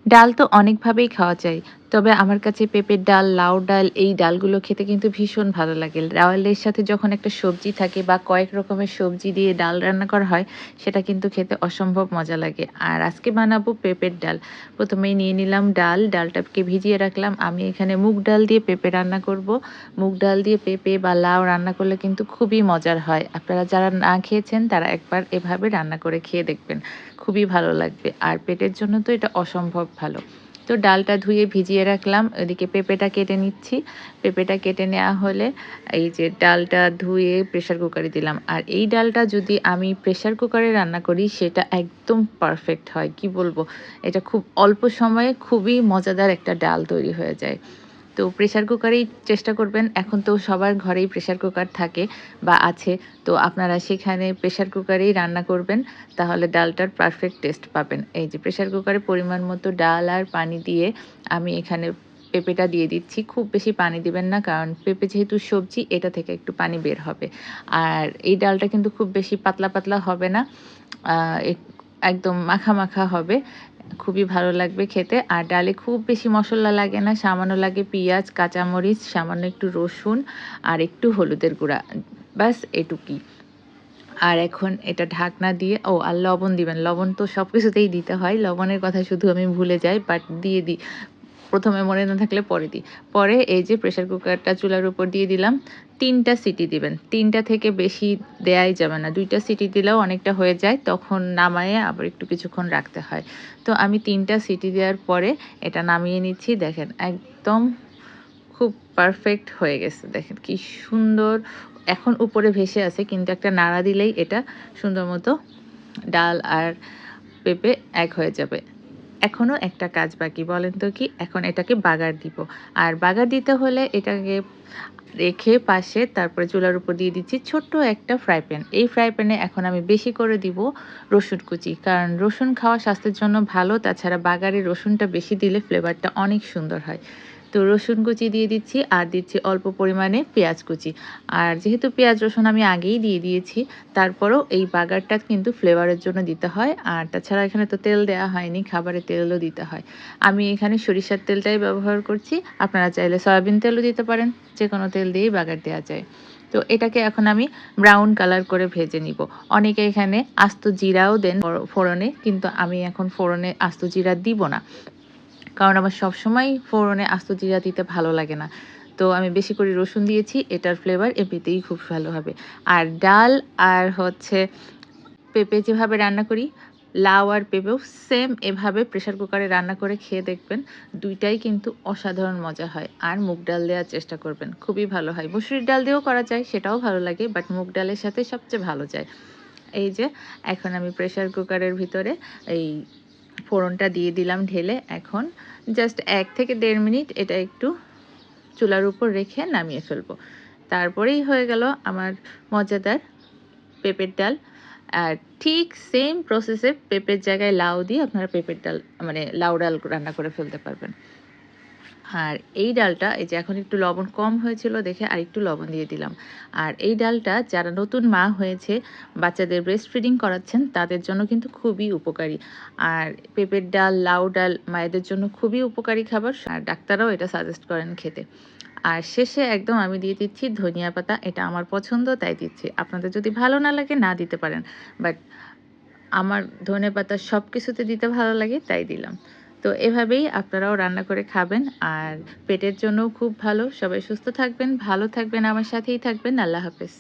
ডাল তো অনেকভাবেই খাওয়া যায়। তবে আমার কাছে পেঁপের ডাল, লাউ ডাল এই ডালগুলো খেতে কিন্তু ভীষণ ভালো লাগে। ডালের সাথে যখন একটা সবজি থাকে বা কয়েক রকমের সবজি দিয়ে ডাল রান্না করা হয়, সেটা কিন্তু খেতে অসম্ভব মজা লাগে। আর আজকে বানাবো পেঁপের ডাল। ১ম এই নিয়ে নিলাম ডাল, ডালটাকে ভিজিয়ে রাখলাম। আমি এখানে মুগ ডাল দিয়ে পেঁপে রান্না করব। মুগ ডাল দিয়ে পেঁপে বা লাউ রান্না করলে কিন্তু খুবই মজার হয়। আপনারা যারা না খেয়েছেন তারা একবার এভাবে রান্না করে খেয়ে দেখবেন। খুবই ভালো লাগবে। আর পেটের জন্য তো এটা অসম্ভব ভালো। তো ডালটা ধুয়ে ভিজিয়ে রাখলাম। ওদিকে পেঁপেটা কেটে নিচ্ছি। পেঁপেটা কেটে নেওয়া হলে এই যে ডালটা ধুয়ে প্রেশার কুকারে দিলাম। আর এই ডালটা যদি আমি প্রেশার কুকারে রান্না করি সেটা একদম পারফেক্ট হয়। কি বলবো? এটা খুব অল্প সময়ে খুবই মজাদার একটা ডাল তৈরি হয়ে যায়। তো প্রেশার কুকারেই চেষ্টা করবেন। এখন তো সবার ঘরেই প্রেশার কুকার থাকে বা আছে। তো আপনারা সেখানে প্রেশার কুকারেই রান্না করবেন। তাহলে ডালটার পারফেক্ট টেস্ট পাবেন। এই যে প্রেশার কুকারে পরিমাণ মতো ডাল আর পানি দিয়ে আমি এখানে পেঁপেটা দিয়ে দিচ্ছি। খুব বেশি পানি দিবেন না, কারণ পেঁপে যেহেতু সবজি এটা থেকে একটু পানি বের হবে। আর এই ডালটা কিন্তু খুব বেশি পাতলা, পাতলা হবে না। আ এক একদম মাখা, মাখা হবে। খুবই ভালো লাগবে খেতে। আর ডালে খুব বেশি মসলা লাগে না। সামান্য লাগে পিঁয়াজ, কাঁচামরিচ, সামান্য একটু রসুন আর একটু হলুদের গুঁড়া। ব্যাস এটুকুই। আর এখন এটা ঢাকনা দিয়ে আর লবণ দিবেন। লবণ তো সবকিছুতেই দিতে হয়। লবণের কথা শুধু আমি ভুলে যাই, বাট দিয়ে দিই। ১ম এ মনে না থাকলে পরে দিই। পরে এই যে প্রেশার কুকারটা চুলার উপর দিয়ে দিলাম। ৩ টা সিটি দিবেন। ৩ টা থেকে বেশি দেয়াই যাবে না। ২ টা সিটি দিলেও অনেকটা হয়ে যায়। তখন নামায়ে আবার একটু কিছুক্ষণ রাখতে হয়। তো আমি ৩ টা সিটি দেওয়ার পরে এটা নামিয়ে নিচ্ছি। দেখেন একদম খুব পারফেক্ট হয়ে গেছে। দেখেন কি সুন্দর! এখন উপরে ভেসে আছে, কিন্তু একটা নাড়া দিলেই এটা সুন্দর মতো ডাল আর পেঁপে এক হয়ে যাবে। এখনো একটা কাজ বাকি, বলেন তো কি? এখন এটাকে বাগার দিব। আর বাগার দিতে হলে এটাকে রেখে পাশে তারপরে চুলার উপর দিয়ে দিচ্ছি ছোট্ট একটা ফ্রাই প্যান। এই ফ্রাই প্যানে এখন আমি বেশি করে দিব রসুন কুচি। কারণ রসুন খাওয়া স্বাস্থ্যের জন্য ভালো। তাছাড়া বাগারে রসুনটা বেশি দিলে ফ্লেভারটা অনেক সুন্দর হয়। তো রসুন কুচি দিয়ে দিচ্ছি আর দিচ্ছি অল্প পরিমাণে পেঁয়াজ কুচি। আর যেহেতু পেঁয়াজ রসুন আমি আগেই দিয়ে দিয়েছি, তারপরেও এই বাগারটা কিন্তু ফ্লেভারের জন্য দিতে হয়। আর তাছাড়া এখানে তো তেল দেওয়া হয়নি, খাবারে তেলও দিতে হয়। আমি এখানে সরিষার তেলটাই ব্যবহার করছি। আপনারা চাইলে সয়াবিন তেলও দিতে পারেন। যেকোনো তেল দিয়েই বাগার দেওয়া যায়। তো এটাকে এখন আমি ব্রাউন কালার করে ভেজে নিব। অনেকে এখানে আস্ত জিরাও দেন ফোড়নে, কিন্তু আমি এখন ফোড়নে আস্ত জিরা দিব না। কারণ আমার সবসময় ফোড়নে আস্ত জিরা দিতে ভালো লাগে না। তো আমি বেশি করে রসুন দিয়েছি। এটার ফ্লেভার এমনিতেই খুব ভালো হবে। আর ডাল আর হচ্ছে পেঁপে যেভাবে রান্না করি, লাউ আর পেঁপেও সেম এভাবে প্রেশার কুকারে রান্না করে খেয়ে দেখবেন। ২ টাই কিন্তু অসাধারণ মজা হয়। আর মুগ ডাল দেওয়ার চেষ্টা করবেন। খুবই ভালো হয়। মসুরির ডাল দিয়েও করা যায়, সেটাও ভালো লাগে। বাট মুগ ডালের সাথে সবচেয়ে ভালো যায়। এই যে এখন আমি প্রেশার কুকারের ভিতরে এই ফোড়নটা দিয়ে দিলাম ঢেলে। এখন জাস্ট ১ থেকে ১.৫ মিনিট এটা একটু চুলার উপর রেখে নামিয়ে ফেলবো। তারপরেই হয়ে গেল আমার মজাদার পেঁপের ডাল। আর ঠিক সেম প্রসেসে পেঁপের জায়গায় লাউ দিয়ে আপনারা পেঁপের ডাল মানে লাউ ডাল রান্না করে ফেলতে পারবেন। আর এই ডালটা এই যে এখন একটু লবণ কম হয়েছিল দেখে আরেকটু লবণ দিয়ে দিলাম। আর এই ডালটা যারা নতুন মা হয়েছে, বাচ্চাদের ব্রেস্ট ফিডিং করাচ্ছেন তাদের জন্য কিন্তু খুবই উপকারী। আর পেঁপের ডাল, লাউ ডাল মায়েদের জন্য খুবই উপকারী খাবার। আর ডাক্তাররাও এটা সাজেস্ট করেন খেতে। আর শেষে একদম আমি দিয়ে দিচ্ছি ধনিয়া পাতা। এটা আমার পছন্দ তাই দিচ্ছি। আপনাদের যদি ভালো না লাগে না দিতে পারেন। বাট আমার ধনেপাতা সবকিছুতে দিতে ভালো লাগে তাই দিলাম। তো এভাবেই আপনারাও রান্না করে খাবেন। আর পেটের জন্যও খুব ভালো। সবাই সুস্থ থাকবেন, ভালো থাকবেন, আমার সাথেই থাকবেন। আল্লাহ হাফেজ।